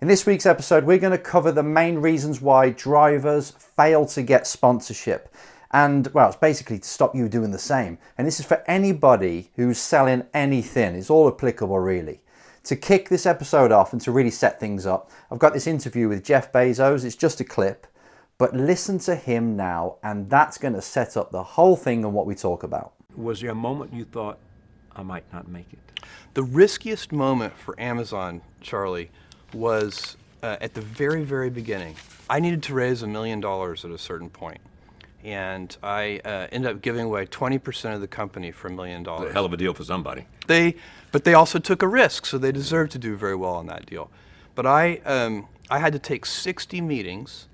In this week's episode, we're going to cover the main reasons why drivers fail to get sponsorship. And, well, it's basically to stop you doing the same. And this is for anybody who's selling anything. It's all applicable, really. To kick this episode off and to really set things up, I've got this interview with Jeff Bezos. It's just a clip, but listen to him now, and that's going to set up the whole thing and what we talk about. Was there a moment you thought, I might not make it? The riskiest moment for Amazon, Charlie, was at the very, very beginning. I needed to raise $1 million at a certain point, and I ended up giving away 20% of the company for $1 million. It's a hell of a deal for somebody. But they also took a risk, so they deserved to do very well on that deal. But I had to take 60 meetings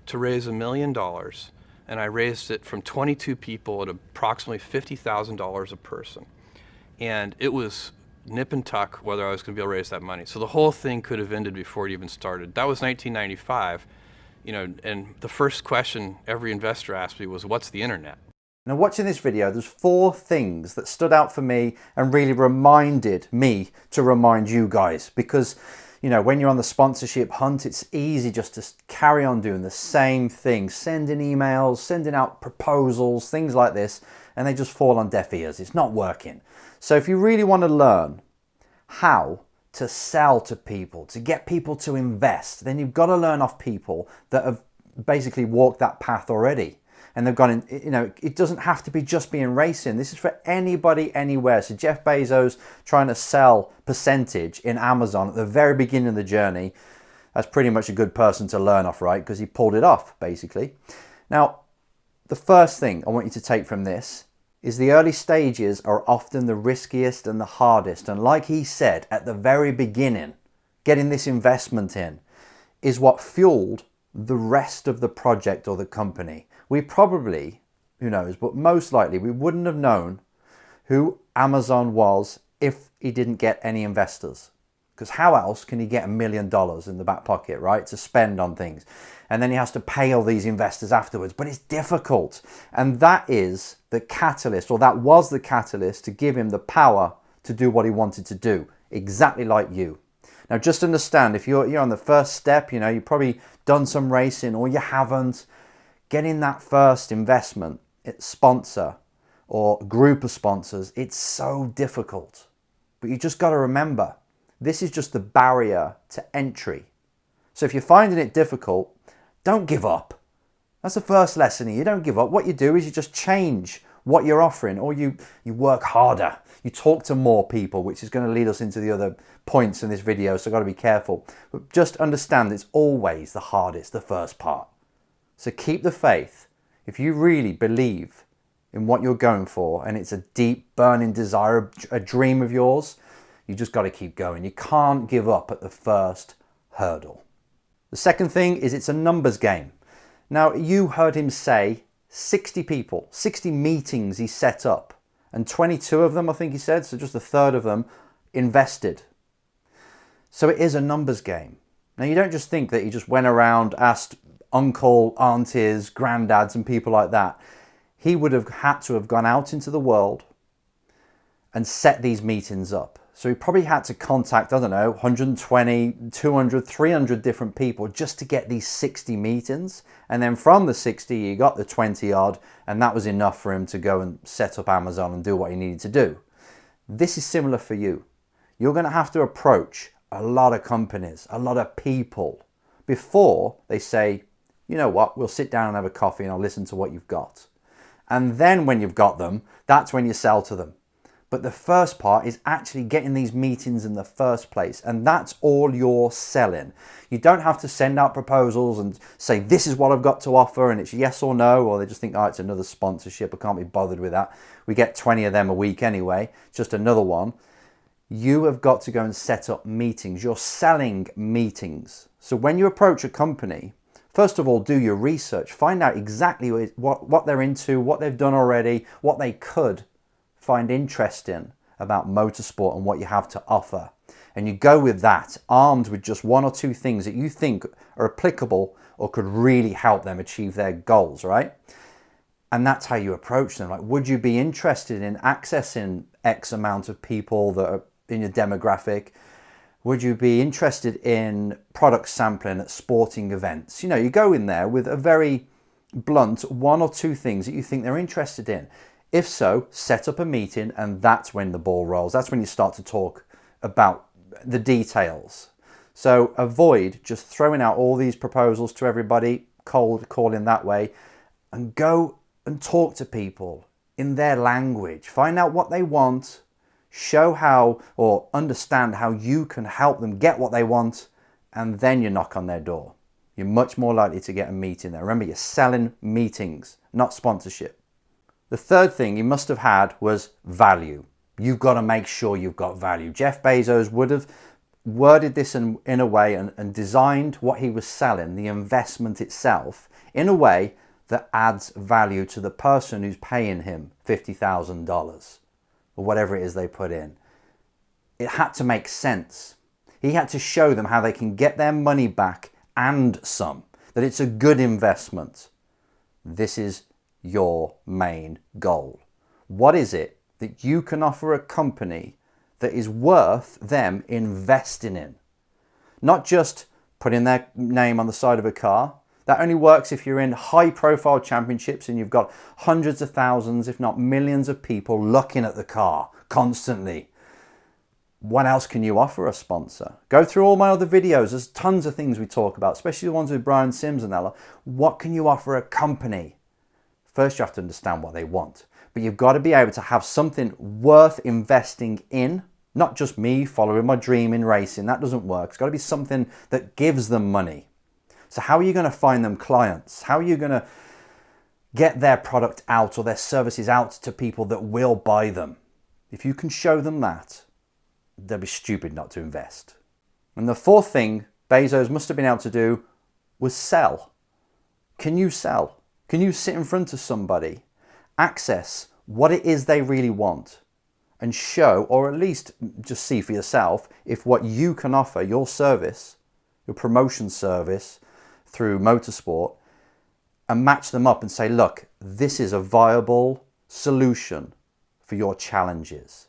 to raise $1 million, and I raised it from 22 people at approximately $50,000 a person. And it was nip and tuck whether I was going to be able to raise that money. So the whole thing could have ended before it even started. That was 1995, and the first question every investor asked me was, what's the internet? Now, watching this video, there's 4 things that stood out for me and really reminded me to remind you guys, because when you're on the sponsorship hunt, it's easy just to carry on doing the same thing, sending emails, sending out proposals, things like this, and they just fall on deaf ears. It's not working. So if you really want to learn how to sell to people, to get people to invest, then you've got to learn off people that have basically walked that path already. And they've gone in, it doesn't have to be just being racing. This is for anybody, anywhere. So Jeff Bezos trying to sell percentage in Amazon at the very beginning of the journey, that's pretty much a good person to learn off, right? Because he pulled it off, basically. Now, the first thing I want you to take from this is the early stages are often the riskiest and the hardest. And like he said at the very beginning, getting this investment in is what fueled the rest of the project or the company. We probably, who knows, but most likely we wouldn't have known who Amazon was if he didn't get any investors. Because how else can he get $1 million in the back pocket, right, to spend on things? And then he has to pay all these investors afterwards. But it's difficult. And that is the catalyst, or that was the catalyst to give him the power to do what he wanted to do, exactly like you. Now, just understand, if you're on the first step, you've probably done some racing or you haven't, getting that first investment, sponsor or group of sponsors, it's so difficult. But you just got to remember, this is just the barrier to entry. So if you're finding it difficult, don't give up. That's the first lesson here. You don't give up. What you do is you just change what you're offering, or you work harder. You talk to more people, which is going to lead us into the other points in this video, so I've got to be careful. But just understand it's always the hardest, the first part. So keep the faith. If you really believe in what you're going for, and it's a deep, burning desire, a dream of yours, you just got to keep going. You can't give up at the first hurdle. The second thing is it's a numbers game. Now, you heard him say 60 people, 60 meetings he set up, and 22 of them, I think he said, so just a third of them, invested. So it is a numbers game. Now, you don't just think that he just went around, asked uncle, aunties, granddads, and people like that. He would have had to have gone out into the world and set these meetings up. So he probably had to contact, 120, 200, 300 different people just to get these 60 meetings. And then from the 60, he got the 20 odd, and that was enough for him to go and set up Amazon and do what he needed to do. This is similar for you. You're going to have to approach a lot of companies, a lot of people, before they say, you know what, we'll sit down and have a coffee and I'll listen to what you've got. And then when you've got them, that's when you sell to them. But the first part is actually getting these meetings in the first place. And that's all you're selling. You don't have to send out proposals and say, this is what I've got to offer, and it's yes or no, or they just think, oh, it's another sponsorship. I can't be bothered with that. We get 20 of them a week anyway, just another one. You have got to go and set up meetings. You're selling meetings. So when you approach a company, first of all, do your research. Find out exactly what they're into, what they've done already, what they could find interesting about motorsport and what you have to offer. And you go with that, armed with just 1 or 2 things that you think are applicable or could really help them achieve their goals, right? And that's how you approach them. Like, would you be interested in accessing X amount of people that are in your demographic? Would you be interested in product sampling at sporting events? You know, you go in there with a very blunt 1 or 2 things that you think they're interested in. If so, set up a meeting, and that's when the ball rolls. That's when you start to talk about the details. So avoid just throwing out all these proposals to everybody, cold calling that way, and go and talk to people in their language. Find out what they want, show how or understand how you can help them get what they want, and then you knock on their door. You're much more likely to get a meeting there. Remember, you're selling meetings, not sponsorship. The third thing you must have had was value. You've got to make sure you've got value. Jeff Bezos would have worded this in a way and designed what he was selling, the investment itself, in a way that adds value to the person who's paying him $50,000 or whatever it is they put in. It had to make sense. He had to show them how they can get their money back and some, that it's a good investment. This is your main goal. What is it that you can offer a company that is worth them investing in? Not just putting their name on the side of a car. That only works if you're in high profile championships and you've got hundreds of thousands, if not millions of people looking at the car constantly. What else can you offer a sponsor? Go through all my other videos. There's tons of things we talk about, especially the ones with Brian Sims and Ella. What can you offer a company? First, you have to understand what they want, but you've got to be able to have something worth investing in. Not just me following my dream in racing. That doesn't work. It's got to be something that gives them money. So how are you going to find them clients? How are you going to get their product out or their services out to people that will buy them? If you can show them that, they'll be stupid not to invest. And the fourth thing Bezos must have been able to do was sell. Can you sell? Can you sit in front of somebody, access what it is they really want, and show, or at least just see for yourself, if what you can offer, your service, your promotion service through motorsport, and match them up and say, look, this is a viable solution for your challenges.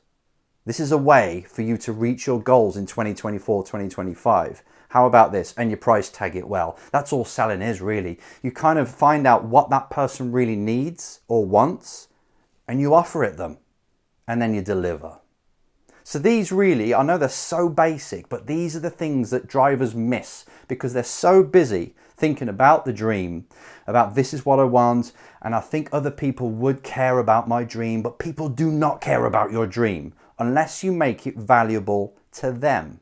This is a way for you to reach your goals in 2024, 2025. How about this? And you price tag it well. That's all selling is, really. You kind of find out what that person really needs or wants, and you offer it them, and then you deliver. So these really, I know they're so basic, but these are the things that drivers miss because they're so busy thinking about the dream, about this is what I want, and I think other people would care about my dream, but people do not care about your dream unless you make it valuable to them.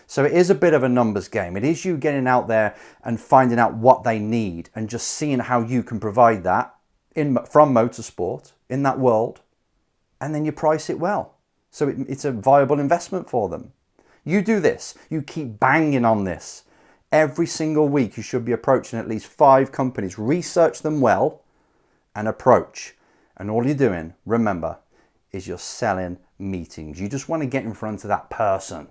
So it is a bit of a numbers game. It is you getting out there and finding out what they need and just seeing how you can provide that from motorsport in that world, and then you price it well. So it's a viable investment for them. You do this, you keep banging on this. Every single week you should be approaching at least 5 companies. Research them well and approach. And all you're doing, remember, is you're selling meetings. You just want to get in front of that person